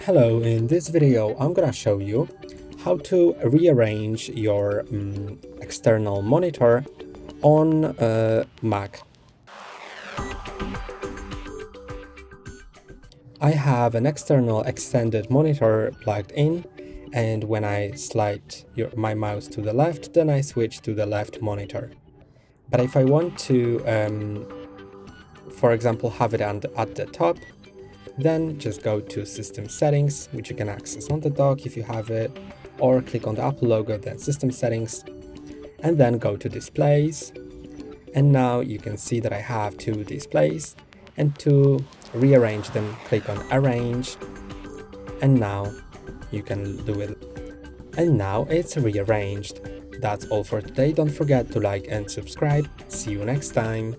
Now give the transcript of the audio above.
Hello, in this video I'm gonna show you how to rearrange your external monitor on Mac. I have an external extended monitor plugged in, and when I slide my mouse to the left, then I switch to the left monitor. But if I want to, for example, have it at the top, then just go to System Settings, which you can access on the dock if you have it, or click on the Apple logo, then System Settings, and then go to Displays. And now you can see that I have two displays, and to rearrange them, click on Arrange, and now you can do it. And now it's rearranged. That's all for today. Don't forget to like and subscribe. See you next time.